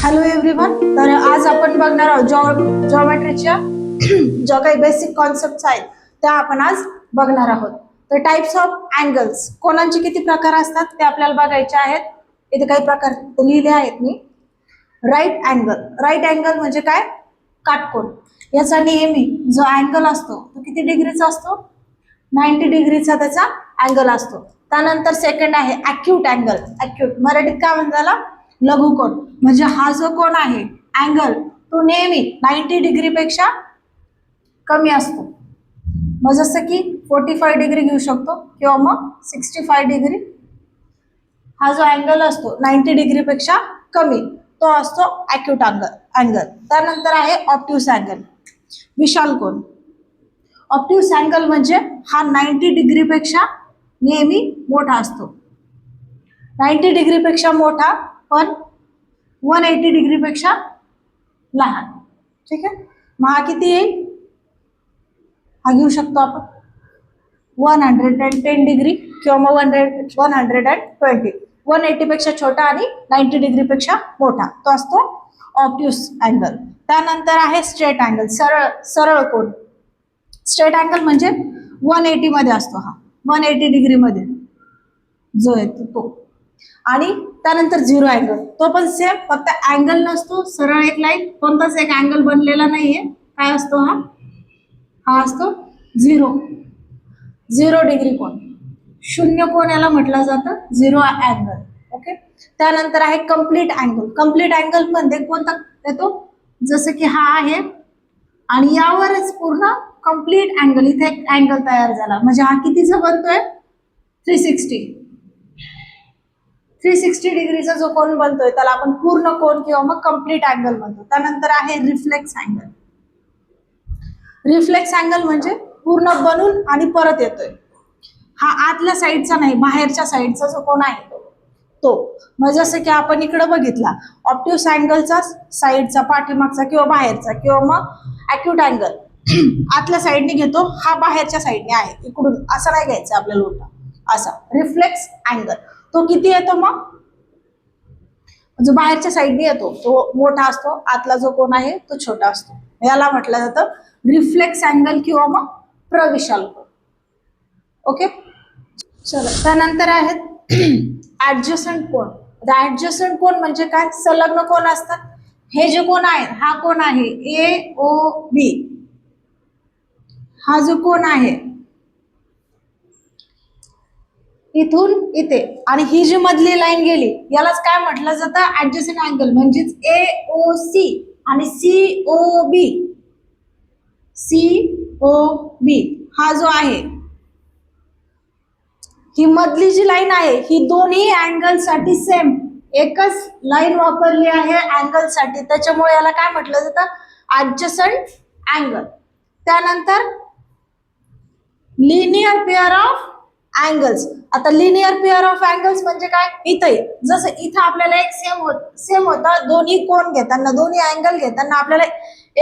Hello everyone. तर आज आपण बघणार आहोत जॉमेट्रीच्या ज्या काही बेसिक कॉन्सेप्ट आहेत त्या आपण आज बघणार आहोत. तर टाइप्स ऑफ अँगल्स, कोणाचे किती प्रकार असतात ते आपल्याला बघायचे आहेत. इथे काही प्रकार लिहिले आहेत मी. Right angle. राईट अँगल म्हणजे काय? काटकोन. याचा नेहमी जो अँगल असतो तो किती डिग्रीचा असतो? 90 डिग्रीचा त्याचा अँगल असतो. त्यानंतर सेकंड आहे अॅक्यूट अँगल. अॅक्यूट मराठीत काय म्हणतात? लघुकोन. म्हणजे हा जो कोन आहे अँगल तो नेहमी 90 डिग्री पेक्षा कमी असतो. मग जसं की 45 डिग्री घेऊ शकतो किंवा मग 65 डिग्री. हा जो अँगल असतो 90 डिग्री पेक्षा कमी तो असतो अॅक्यूट अँगल. त्यानंतर आहे ऑब्ट्यूस अँगल, विशाल कोन. ऑब्ट्यूस अँगल म्हणजे हा 90 डिग्री पेक्षा नेहमी मोठा असतो. 90 डिग्री पेक्षा मोठा पण 180 डिग्री पेक्षा लहान. ठीक आहे. मग हा किती येईल? हा घेऊ शकतो आपण 110 डिग्री किंवा मग 120. 180 पेक्षा छोटा आणि 90 डिग्री पेक्षा मोठा तो असतो ऑब्ट्यूस अँगल. त्यानंतर आहे स्ट्रेट अँगल, सरळ कोन. स्ट्रेट अँगल म्हणजे 180 मध्ये असतो. हा 180 डिग्री मध्ये जो येतो तो. आणि त्यानंतर झिरो अँगल, तो पण सेम, फक्त अँगल नसतो सरळ एक लाईन, कोणताच एक अँगल बनलेला नाहीये. काय असतो हा? हा असतो झिरो डिग्री कोन. शून्य कोन याला म्हटलं जातं झिरो अँगल. ओके. त्यानंतर आहे कम्प्लीट अँगल. कम्प्लीट अँगल मध्ये कोणता येतो? जसं की हा आहे आणि यावरच पूर्ण कम्प्लीट अँगल, इथे एक अँगल तयार झाला म्हणजे हा कितीचा बनतोय? 360 डिग्रीचा जो कोन बनतोय त्याला आपण पूर्ण कोन किंवा मग कम्प्लीट अँगल म्हणतो. त्यानंतर आहे रिफ्लेक्स अँगल. रिफ्लेक्स अँगल म्हणजे पूर्ण बनून आणि परत येतोय. हा आतल्या साईडचा नाही, बाहेरच्या साईडचा जो कोन आहे तो. मग जसं की आपण इकडे बघितला ऑब्ट्यूस अँगलचा साईडचा, पाठीमागचा किंवा बाहेरचा, किंवा मग अॅक्यूट अँगल आतल्या साईडने घेतो, हा बाहेरच्या साईडने आहे, इकडून असं नाही घ्यायचं आपल्याला उलटा असा. रिफ्लेक्स अँगल तो किती येतो? मग जो बाहेरच्या साईडने येतो तो मोठा असतो, आतला जो कोन आहे तो छोटा असतो. याला म्हटलं जातं रिफ्लेक्स अँगल किंवा मग प्रविशाल कोन. ओके. चला, त्यानंतर आहेत ऍडजस्टंट कोन. ऍडजस्टंट कोन म्हणजे काय? संलग्न कोन असतात. हे जे कोन आहे, हा कोन आहे AOB. हा जो कोन आहे इथून इथे आणि ही जी मधली लाईन गेली यालाच काय म्हटलं जातं? Adjacent angle. म्हणजेच AOC आणि COB हा जो आहे, ही मधली जी लाईन आहे ही दोन्ही अँगल साठी सेम एकच लाईन वापरली आहे अँगल साठी, त्याच्यामुळे याला काय म्हटलं जातं? Adjacent angle. त्यानंतर लिनियर पेअर ऑफ अँगल्स. आता लिनियर पेअर ऑफ अँगल्स म्हणजे काय? इथे जसं इथं आपल्याला एक सेम होता, दोन्ही कोन घेताना, दोन्ही अँगल घेताना आपल्याला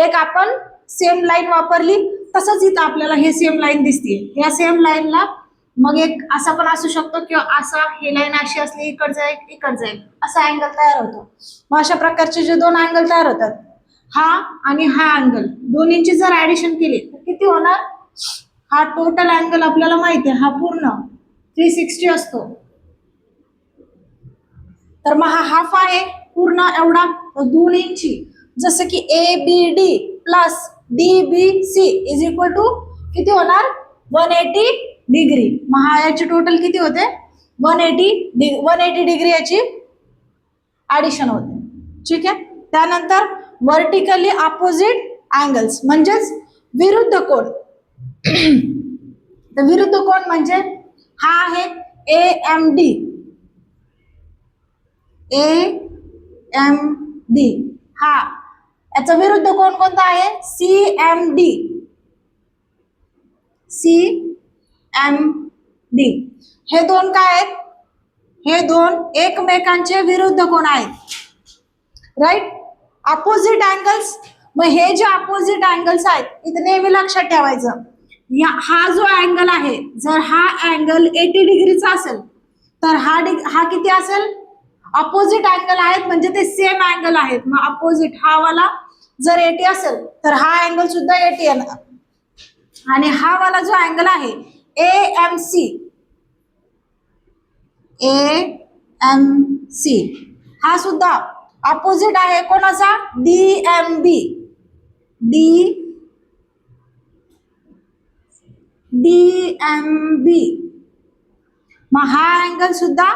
एक आपण सेम लाईन वापरली, तसंच इथं आपल्याला हे सेम लाईन दिसते. या सेम लाईनला मग एक असा पण असू शकतो किंवा असा, हे लाईन अशी असली इकडचं एक इकडचं एक, असा अँगल तयार होतो. मग अशा प्रकारचे जे दोन अँगल तयार होतात, हा आणि हा अँगल, दोन्हींची जर ऍडिशन केली तर किती होणार? हा टोटल अँगल आपल्याला माहिती आहे, हा पूर्ण 360 असतो. तर मग हा हाफ आहे पूर्ण एवढा 2 इंची. जसं की ABD plus DBC is equal to किती होणार? 180 डिग्री. मग हा याची टोटल किती होते? 180 डिग्री याची ऍडिशन होते. ठीक आहे. त्यानंतर व्हर्टिकली अपोजिट अँगल्स म्हणजेच विरुद्ध कोन. तर विरुद्ध कोन म्हणजे हा आहे AMD. हा याचा विरुद्ध कोन कोणता आहे? CMD. हे दोन काय आहेत? हे दोन एकमेकांचे विरुद्ध कोन आहेत. राईट. Opposite angles. मग हे जे अपोजिट अँगल्स आहेत इथे नेहमी लक्षात ठेवायचं, हा जो अँगल आहे, जर हा अँगल 80 डिग्रीचा असेल तर हा किती असेल? अपोजिट अँगल आहेत म्हणजे ते सेम अँगल आहेत. मग अपोजिट हा वाला जर 80 असेल तर हा अँगल सुद्धा 80 येणार. आणि हा वाला जो अँगल आहे AMC, AMC हा सुद्धा अपोजिट आहे कोणाचा? DMB, DMB. मग हा अँगल सुद्धा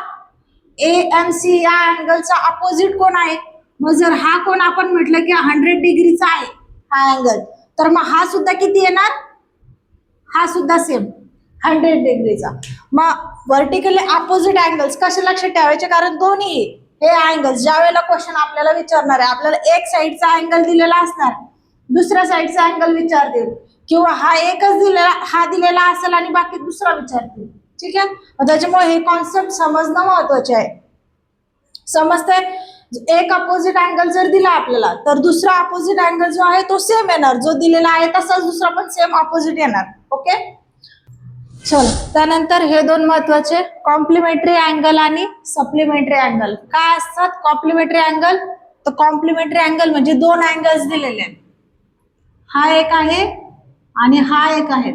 AMC या अँगलचा अपोजिट कोण आहे? मग जर हा कोण आपण म्हटलं की 100 डिग्रीचा आहे हा अँगल, तर मग हा सुद्धा किती येणार? हा सुद्धा सेम 100 डिग्रीचा. मग व्हर्टिकली अपोजिट अँगल्स कसे लक्षात ठेवायचे? कारण दोन्ही हे अँगल्स ज्या वेळेला क्वेश्चन आपल्याला विचारणार आहे, आपल्याला एक साईडचा अँगल दिलेला असणार, दुसऱ्या साईडचा अँगल विचारतील, किंवा हा एकच दिलेला असेल आणि बाकी दुसरा विचारतील. ठीक आहे, त्याच्यामुळे हे कॉन्सेप्ट समजणं महत्वाचे आहे. समजतंय? एक अपोजिट अँगल जर दिला आपल्याला तर दुसरा अपोजिट अँगल जो आहे तो सेम येणार, जो दिलेला आहे तसाच दुसरा पण सेम अपोजिट येणार. ओके, चल त्यानंतर हे दोन महत्वाचे, कॉम्प्लिमेंटरी अँगल आणि सप्लिमेंटरी अँगल. काय असतात कॉम्प्लिमेंटरी अँगल? तर कॉम्प्लिमेंटरी अँगल म्हणजे दोन अँगल्स दिलेले आहेत, हा एक आहे आणि हा एक आहे,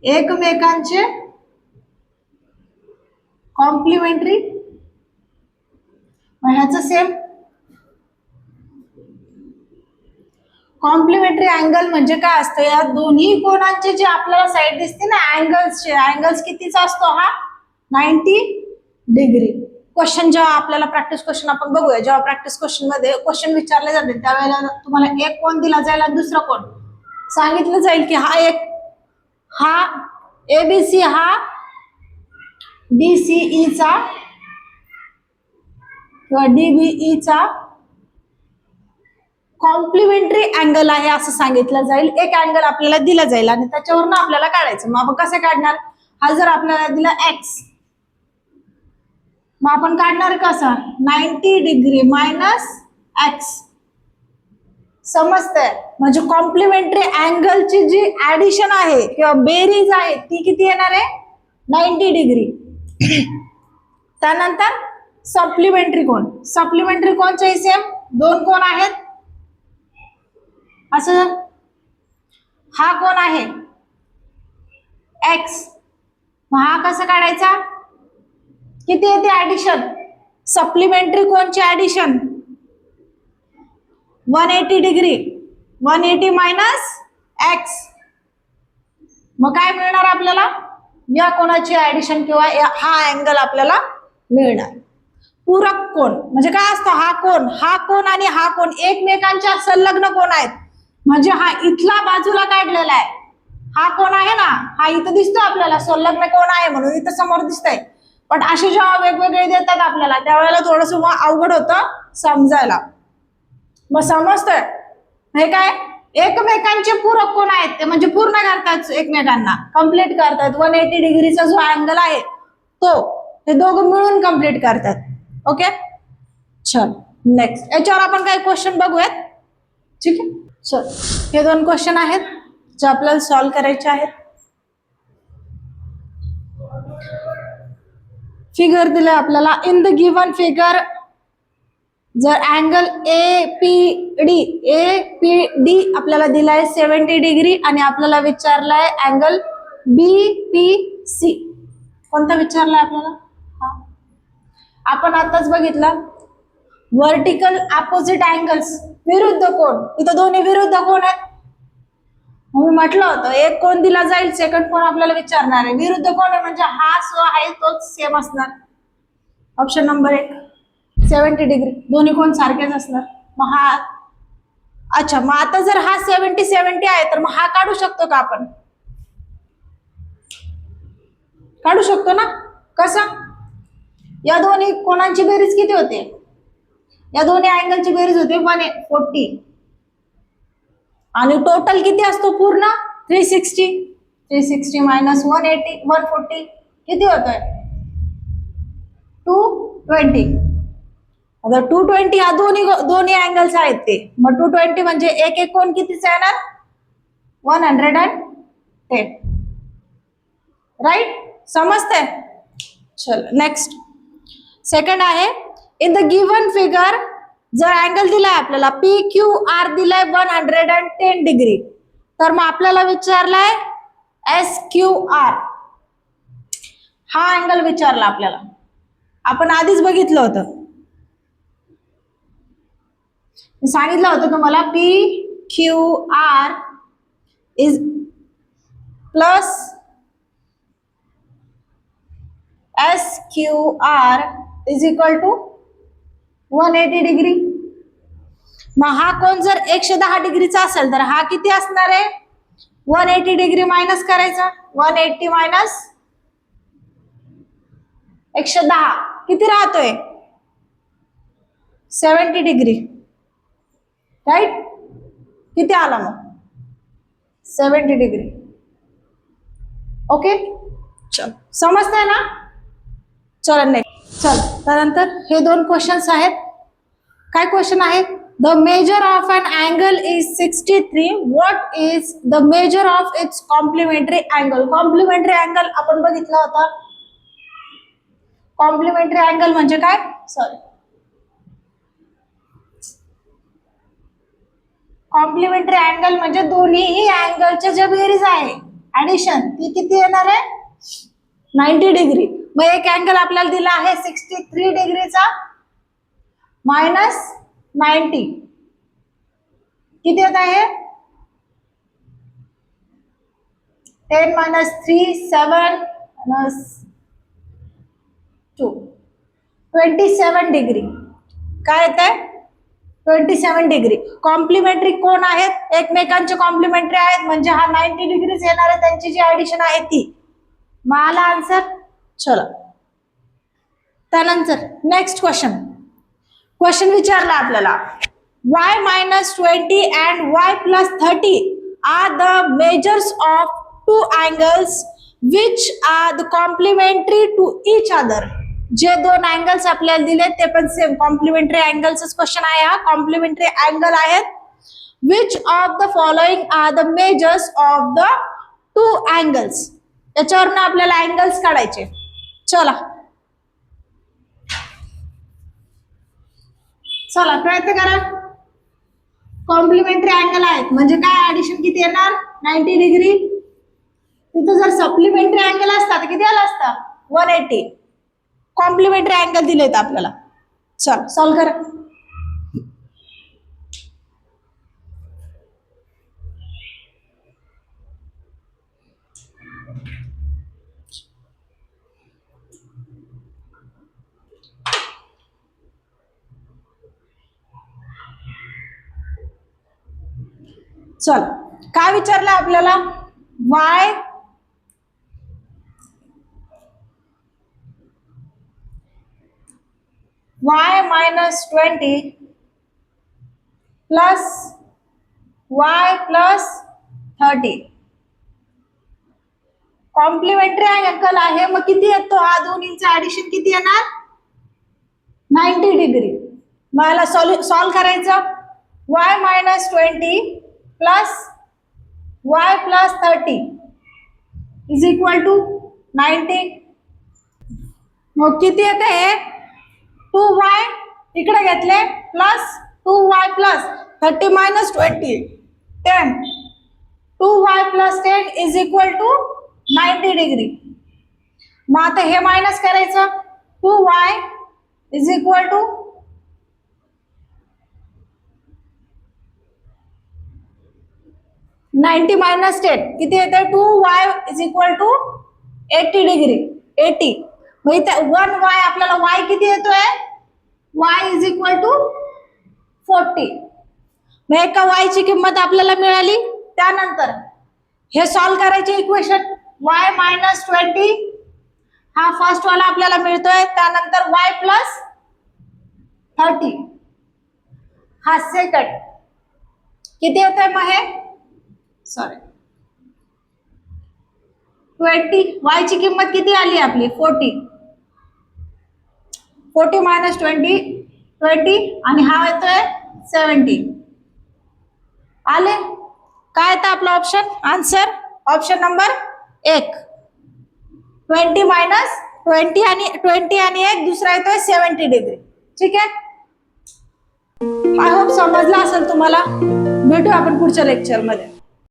एकमेकांचे कॉम्प्लिमेंटरी, ह्याचं सेम. कॉम्प्लिमेंटरी अँगल म्हणजे काय असतं? या दोन्ही कोणांचे जे आपल्याला साईड दिसते ना अँगल्सचे, अँगल्स कितीचा असतो हा? 90 डिग्री. क्वेश्चन जेव्हा आपल्याला प्रॅक्टिस क्वेश्चन आपण बघूया, जेव्हा प्रॅक्टिस क्वेश्चन मध्ये क्वेश्चन विचारले जाते त्यावेळेला तुम्हाला एक कोण दिला जाईल आणि दुसरा कोण सांगितलं जाईल की हा ABC हा DCE चा किंवा DBE चा कॉम्प्लिमेंटरी अँगल आहे असं सांगितलं जाईल. एक अँगल आपल्याला दिला जाईल आणि त्याच्यावरून आपल्याला काढायचं. मग आपण कसं काढणार? हा जर आपल्याला दिला X, मग आपण काढणार कसा? 90 डिग्री मायनस X. समजतंय? म्हणजे कॉम्प्लिमेंटरी अँगलची जी ऍडिशन आहे किंवा बेरीज आहे ती किती येणार आहे? 90 डिग्री. त्यानंतर सप्लिमेंटरी कोण, सप्लिमेंटरी कोणचे सेम दोन कोण आहेत असं, हा कोण आहे X, मग हा कसा काढायचा? किती येते ऍडिशन? सप्लिमेंटरी कोणची ऍडिशन 180 डिग्री, 180 मायनस X. मग काय मिळणार आपल्याला? या कोणाची ऍडिशन किंवा हा अँगल आपल्याला मिळणार. पूरक कोण म्हणजे काय असतं? हा कोण आणि हा कोण एकमेकांच्या संलग्न कोण आहेत. म्हणजे हा इथला बाजूला काढलेला आहे, हा कोण आहे ना, हा इथं दिसतो आपल्याला संलग्न कोण आहे म्हणून इथं समोर दिसतंय. पण असे जेव्हा वेगवेगळे देतात आपल्याला त्यावेळेला थोडस अवघड होतं समजायला. मग समजतंय? हे काय एकमेकांचे पूरक कोण आहेत ते म्हणजे पूर्ण करतात, एकमेकांना कम्प्लीट करतात. 180 डिग्रीचा जो अँगल आहे तो हे दोघं मिळून कम्प्लीट करतात. ओके, चल नेक्स्ट याच्यावर आपण काही क्वेश्चन बघूयात. ठीक आहे, चल हे दोन क्वेश्चन आहेत जे आपल्याला सॉल्व्ह करायचे आहेत. फिगर दिले आपल्याला. इन द गिवन फिगर जर अँगल APD आपल्याला दिलाय 70 डिग्री आणि आपल्याला विचारलाय अँगल BPC. कोणता विचारलाय आपल्याला? आपण आताच बघितलं व्हर्टिकल अपोजिट अँगल्स, विरुद्ध कोण. इथं दोन्ही विरुद्ध कोण आहेत. मी म्हटलं होतं एक कोण दिला जाईल, सेकंड कोण आपल्याला विचारणार आहे. विरुद्ध कोण आहे म्हणजे हा जो आहे तोच सेम असणार. ऑप्शन नंबर 1 70 डिग्री, दोन्ही कोण सारखेच असणार. मग हा अच्छा, मग आता जर हा 70 आहे तर मग हा काढू शकतो का आपण? काढू शकतो ना. कसा? या दोन्ही कोणांची बेरीज किती होते? या दोन्ही अँगलची बेरीज होते 140 आणि टोटल किती असतो पूर्ण? 360 मायनस 140 किती होतोय? 220. आता 220 हा दोन्ही अँगल्स आहेत ते, मग 220 म्हणजे एक एक कोण कितीचा येणार? 110. राईट? समजतंय? चल नेक्स्ट. सेकंड आहे इन द गिव्हन फिगर जर अँगल दिलाय आपल्याला पी क्यू आर दिलाय 110 डिग्री, तर मग आपल्याला विचारलाय एस क्यू आर, हा अँगल विचारला आपल्याला. आपण आधीच बघितलं होतं, सांगितलं होतं तुम्हाला P Q R is plus S Q R is equal to 180 degree. मग हा कोण जर 110 डिग्रीचा असेल तर हा किती असणार आहे, 180 डिग्री मायनस करायचा, 180 मायनस 110 किती राहतोय, 70 डिग्री, राईट. किती आला मग, 70 डिग्री. ओके, चल समजतंय ना. चल नेक्स्ट, चल त्यानंतर हे दोन क्वेश्चन्स आहेत. काय क्वेश्चन आहे, the measure of an angle is 63, what is the measure of its complementary angle. Complementary angle आपण बघितला होता. कॉम्प्लिमेंटरी अँगल म्हणजे काय, सॉरी, कॉम्प्लिमेंटरी अँगल म्हणजे दोन्ही अँगलचे जे बेरीज आहे ऍडिशन ती किती येणार आहे, 90 डिग्री. मग एक अँगल आपल्याला दिला आहे 63 डिग्रीचा मायनस 90 किती येत आहे, 10 मायनस 3 7 मायनस 2 27 डिग्री. काय येत आहे, 27 डिग्री. कॉम्प्लिमेंटरी कोण आहेत, एकमेकांचे कॉम्प्लिमेंटरी आहेत म्हणजे हा 90 डिग्रीज येणार आहे, त्यांची जी ऍडिशन आहे ती. मला आन्सर. चला त्यानंतर नेक्स्ट क्वेश्चन विचारला आपल्याला, y minus 20 and y plus 30 are the measures of two angles which are the complementary to each other. जे दोन अँगल्स आपल्याला दिले ते पण सेम कॉम्प्लिमेंटरी अँगल्सच क्वेश्चन आहे हा. कॉम्प्लिमेंटरी अँगल आहेत. Which of the following are the measures of the two angles. याच्यावरनं आपल्याला अँगल्स काढायचे. चला प्रयत्न करा. कॉम्प्लिमेंटरी अँगल आहेत म्हणजे काय, ऍडिशन किती येणार, 90 डिग्री. तिथं जर सप्लिमेंटरी अँगल असता तर किती आला असता, 180. कॉम्प्लिमेंटरी अँगल दिलेत आपल्याला. चल सॉल्व करा. चल काय विचारलं आपल्याला, y minus 20 plus y plus 30 complementary angle आहे. मग किती येतो हा दोन्हींचा ऍडिशन किती येणार, 90 डिग्री. मला सॉल्व करायचं. y minus 20 plus y plus 30 is equal to 90. मग किती येते, 2y इकडे घेतले plus 2y plus 30 minus 20 10. 2y plus 10 is equal to 90 degree. मग आता हे मायनस करायचं. 2y is equal to 90 minus 10 किती येते, 2y is equal to 80 degree. 80 मग इथे 1y आपल्याला y किती येतोय, y इज इक्वल टू 40. मग एका y ची किंमत आपल्याला मिळाली. त्यानंतर हे सॉल्व करायचे इक्वेशन. y मायनस 20 हा फर्स्ट वाला आपल्याला मिळतोय. त्यानंतर y प्लस 30 हा सेकंड किती येतोय, मग हे सॉरी 20 y ची किंमत किती आली आपली 40 मायनस 20 आणि हा येतोय 70. आले काय येतं आपला option, answer option number 1 20 minus 20 आणि एक दुसरा येतोय 70 डिग्री. ठीक आहे, आय होप समजलं असेल तुम्हाला. भेटू आपण पुढच्या लेक्चर मध्ये.